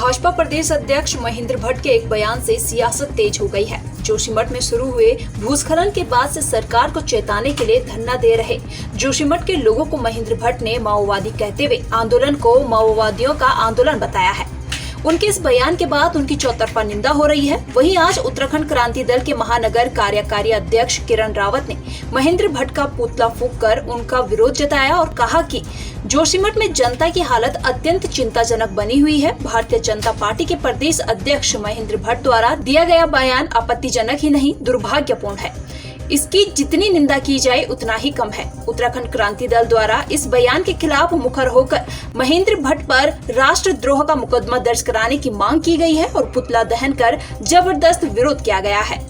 भाजपा प्रदेश अध्यक्ष महेंद्र भट्ट के एक बयान से सियासत तेज हो गई है। जोशीमठ में शुरू हुए भूस्खलन के बाद से सरकार को चेताने के लिए धरना दे रहे जोशीमठ के लोगों को महेंद्र भट्ट ने माओवादी कहते हुए आंदोलन को माओवादियों का आंदोलन बताया है। उनके इस बयान के बाद उनकी चौतरफा निंदा हो रही है। वहीं आज उत्तराखंड क्रांति दल के महानगर कार्यकारी अध्यक्ष किरण रावत ने महेंद्र भट्ट का पुतला फूंक कर उनका विरोध जताया और कहा कि जोशीमठ में जनता की हालत अत्यंत चिंताजनक बनी हुई है। भारतीय जनता पार्टी के प्रदेश अध्यक्ष महेंद्र भट्ट द्वारा दिया गया बयान आपत्तिजनक ही नहीं दुर्भाग्यपूर्ण है। इसकी जितनी निंदा की जाए उतना ही कम है। उत्तराखंड क्रांति दल द्वारा इस बयान के खिलाफ मुखर होकर महेंद्र भट्ट पर राष्ट्रद्रोह का मुकदमा दर्ज कराने की मांग की गई है और पुतला दहन कर जबरदस्त विरोध किया गया है।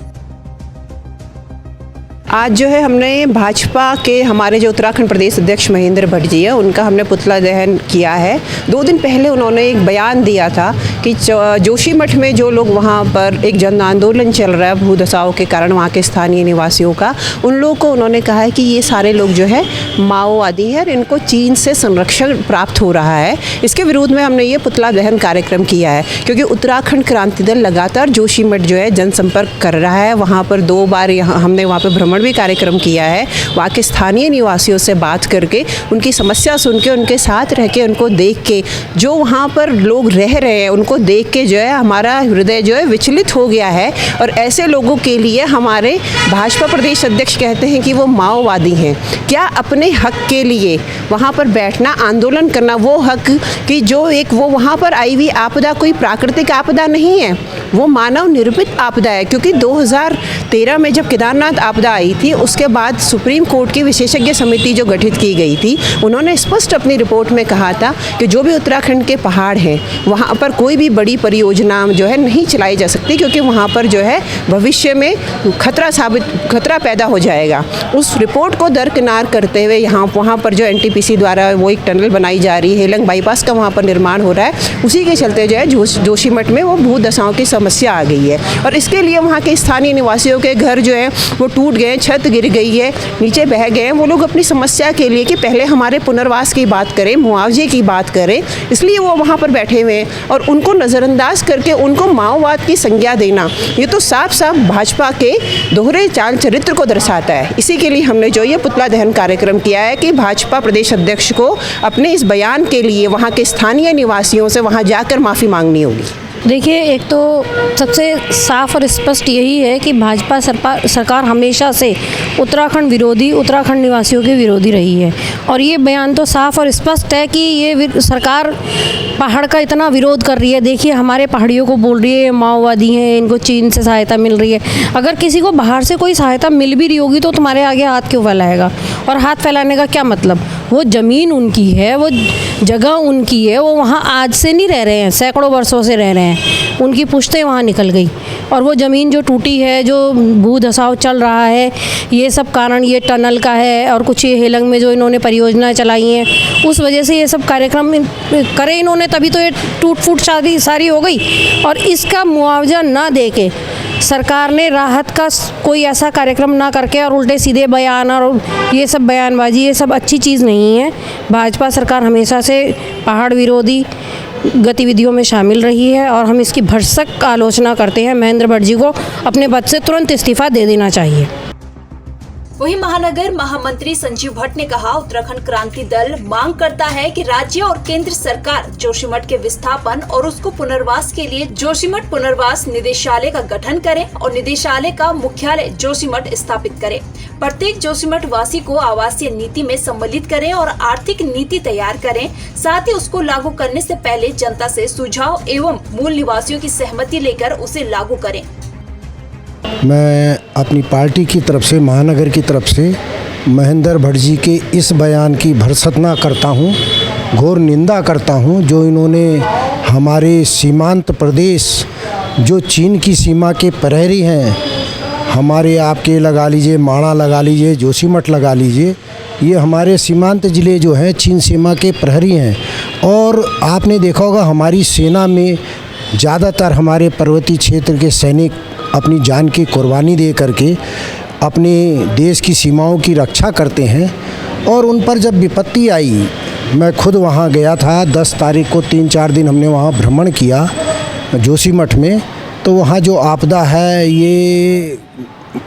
आज जो है हमने भाजपा के हमारे जो उत्तराखंड प्रदेश अध्यक्ष महेंद्र भट्ट जी है उनका हमने पुतला दहन किया है। 2 दिन पहले उन्होंने एक बयान दिया था कि जोशीमठ में जो लोग वहाँ पर एक जन आंदोलन चल रहा है भूधसाव के कारण वहाँ के स्थानीय निवासियों का, उन लोगों को उन्होंने कहा है कि ये सारे लोग जो है माओवादी है और इनको चीन से संरक्षण प्राप्त हो रहा है। इसके विरोध में हमने ये पुतला दहन कार्यक्रम किया है क्योंकि उत्तराखंड क्रांति दल लगातार जोशीमठ जो है जनसंपर्क कर रहा है। वहाँ पर 2 बार हमने वहाँ पर भ्रमण भी कार्यक्रम किया है। वहाँ के स्थानीय निवासियों से बात करके उनकी समस्या सुन के उनके साथ रह के उनको देख के जो वहाँ पर लोग रह रहे हैं उनको देख के जो है हमारा हृदय जो है विचलित हो गया है। और ऐसे लोगों के लिए हमारे भाजपा प्रदेश अध्यक्ष कहते हैं कि वो माओवादी हैं। क्या अपने हक के लिए वहाँ पर बैठना, आंदोलन करना, वो हक कि जो एक वो वहाँ पर आई हुई आपदा कोई प्राकृतिक आपदा नहीं है, वो मानव निर्मित आपदा है। क्योंकि 2013 में जब केदारनाथ आपदा आई थी उसके बाद सुप्रीम कोर्ट की विशेषज्ञ समिति जो गठित की गई थी उन्होंने स्पष्ट अपनी रिपोर्ट में कहा था कि जो भी उत्तराखंड के पहाड़ हैं वहाँ पर कोई भी बड़ी परियोजना जो है नहीं चलाई जा सकती क्योंकि वहाँ पर जो है भविष्य में खतरा पैदा हो जाएगा। उस रिपोर्ट को दरकिनार करते हुए वहाँ पर जो NTPC द्वारा वो एक टनल बनाई जा रही है, हेलंग बाईपास का वहाँ पर निर्माण हो रहा है, उसी के चलते जो है जोशीमठ में वो भूदशाओं की समस्या आ गई है। और इसके लिए वहाँ के स्थानीय निवासियों के घर जो है वो टूट गए, छत गिर गई है, नीचे बह गए हैं। वो लोग अपनी समस्या के लिए कि पहले हमारे पुनर्वास की बात करें, मुआवजे की बात करें, इसलिए वो वहाँ पर बैठे हुए हैं। और उनको नज़रअंदाज करके उनको माओवाद की संज्ञा देना ये तो साफ साफ भाजपा के दोहरे चाल चरित्र को दर्शाता है। इसी के लिए हमने जो ये पुतला दहन कार्यक्रम किया है कि भाजपा प्रदेश अध्यक्ष को अपने इस बयान के लिए वहाँ के स्थानीय निवासियों से वहाँ जाकर माफ़ी मांगनी होगी। देखिए, एक तो सबसे साफ और स्पष्ट यही है कि भाजपा सरकार हमेशा से उत्तराखंड विरोधी, उत्तराखंड निवासियों के विरोधी रही है। और ये बयान तो साफ और स्पष्ट है कि ये सरकार पहाड़ का इतना विरोध कर रही है। देखिए, हमारे पहाड़ियों को बोल रही है माओवादी हैं, इनको चीन से सहायता मिल रही है। अगर किसी को बाहर से कोई सहायता मिल भी रही होगी तो तुम्हारे आगे हाथ क्यों फैलाएगा? और हाथ फैलाने का क्या मतलब? वो ज़मीन उनकी है, वो जगह उनकी है, वो वहाँ आज से नहीं रह रहे हैं, सैकड़ों वर्षों से रह रहे हैं। उनकी पुश्तें वहाँ निकल गई और वो ज़मीन जो टूटी है, जो भूधसाव चल रहा है, ये सब कारण ये टनल का है और कुछ ये हेलंग में जो इन्होंने परियोजनाएं चलाई हैं उस वजह से ये सब कार्यक्रम करे इन्होंने, तभी तो ये टूट फूट सारी हो गई। और इसका मुआवजा ना दे के सरकार ने राहत का कोई ऐसा कार्यक्रम ना करके और उल्टे सीधे बयान और ये सब बयानबाजी, ये सब अच्छी चीज़ नहीं है। भाजपा सरकार हमेशा से पहाड़ विरोधी गतिविधियों में शामिल रही है और हम इसकी भरसक आलोचना करते हैं। महेंद्र भट्ट जी को अपने पद से तुरंत इस्तीफा दे देना चाहिए। वहीं महानगर महामंत्री संजीव भट्ट ने कहा, उत्तराखंड क्रांति दल मांग करता है कि राज्य और केंद्र सरकार जोशीमठ के विस्थापन और उसको पुनर्वास के लिए जोशीमठ पुनर्वास निदेशालय का गठन करें और निदेशालय का मुख्यालय जोशीमठ स्थापित करें। प्रत्येक जोशीमठ वासी को आवासीय नीति में सम्मिलित करें और आर्थिक नीति तैयार करें। साथ ही उसको लागू करने से पहले जनता से सुझाव एवं मूल निवासियों की सहमति लेकर उसे लागू करें। मैं अपनी पार्टी की तरफ से, महानगर की तरफ से महेंद्र भट्ट जी के इस बयान की भर्त्सना करता हूँ, घोर निंदा करता हूँ। जो इन्होंने हमारे सीमांत प्रदेश जो चीन की सीमा के प्रहरी हैं, हमारे आपके लगा लीजिए माणा लगा लीजिए, जोशीमठ लगा लीजिए, ये हमारे सीमांत ज़िले जो हैं चीन सीमा के प्रहरी हैं। और आपने देखा होगा हमारी सेना में ज़्यादातर हमारे पर्वतीय क्षेत्र के सैनिक अपनी जान की कुर्बानी दे करके अपने देश की सीमाओं की रक्षा करते हैं। और उन पर जब विपत्ति आई, मैं खुद वहाँ गया था 10 तारीख को, 3-4 दिन हमने वहाँ भ्रमण किया। जोशीमठ में, तो वहाँ जो आपदा है ये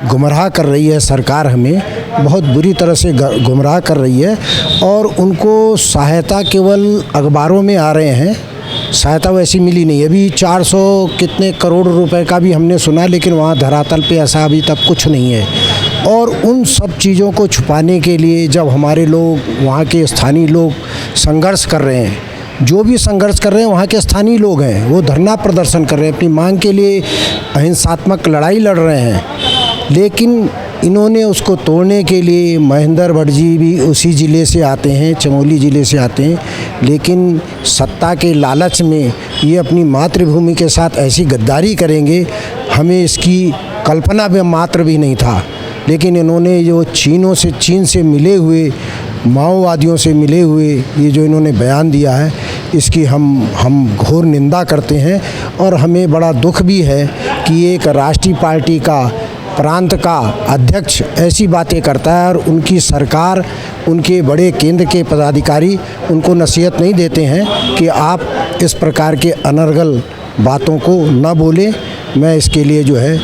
गुमराह कर रही है सरकार, हमें बहुत बुरी तरह से गुमराह कर रही है। और उनको सहायता केवल अखबारों में आ रहे हैं, सहायता वैसी मिली नहीं। अभी 400 कितने करोड़ रुपए का भी हमने सुना, लेकिन वहाँ धरातल पे ऐसा अभी तक कुछ नहीं है। और उन सब चीज़ों को छुपाने के लिए जब हमारे लोग, वहाँ के स्थानीय लोग संघर्ष कर रहे हैं, जो भी संघर्ष कर रहे हैं वहाँ के स्थानीय लोग हैं, वो धरना प्रदर्शन कर रहे हैं, अपनी मांग के लिए अहिंसात्मक लड़ाई लड़ रहे हैं, लेकिन इन्होंने उसको तोड़ने के लिए, महेंद्र भट्ट जी भी उसी ज़िले से आते हैं, चमोली ज़िले से आते हैं, लेकिन सत्ता के लालच में ये अपनी मातृभूमि के साथ ऐसी गद्दारी करेंगे, हमें इसकी कल्पना भी मात्र भी नहीं था। लेकिन इन्होंने जो चीन से मिले हुए, माओवादियों से मिले हुए ये जो इन्होंने बयान दिया है, इसकी हम घोर निंदा करते हैं। और हमें बड़ा दुख भी है कि एक राष्ट्रीय पार्टी का, प्रांत का अध्यक्ष ऐसी बातें करता है और उनकी सरकार, उनके बड़े केंद्र के पदाधिकारी उनको नसीहत नहीं देते हैं कि आप इस प्रकार के अनर्गल बातों को न बोलें। मैं इसके लिए जो है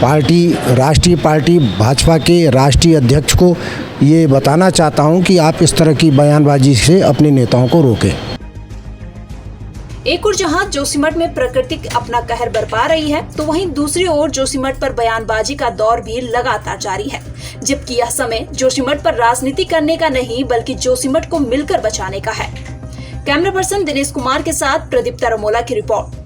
राष्ट्रीय पार्टी भाजपा के राष्ट्रीय अध्यक्ष को ये बताना चाहता हूं कि आप इस तरह की बयानबाजी से अपने नेताओं को रोकें। एक ओर जहां जोशीमठ में प्रकृति अपना कहर बरपा रही है, तो वहीं दूसरी ओर जोशीमठ पर बयानबाजी का दौर भी लगातार जारी है। जबकि यह समय जोशीमठ पर राजनीति करने का नहीं, बल्कि जोशीमठ को मिलकर बचाने का है। कैमरा पर्सन दिनेश कुमार के साथ प्रदीप तरमोला की रिपोर्ट।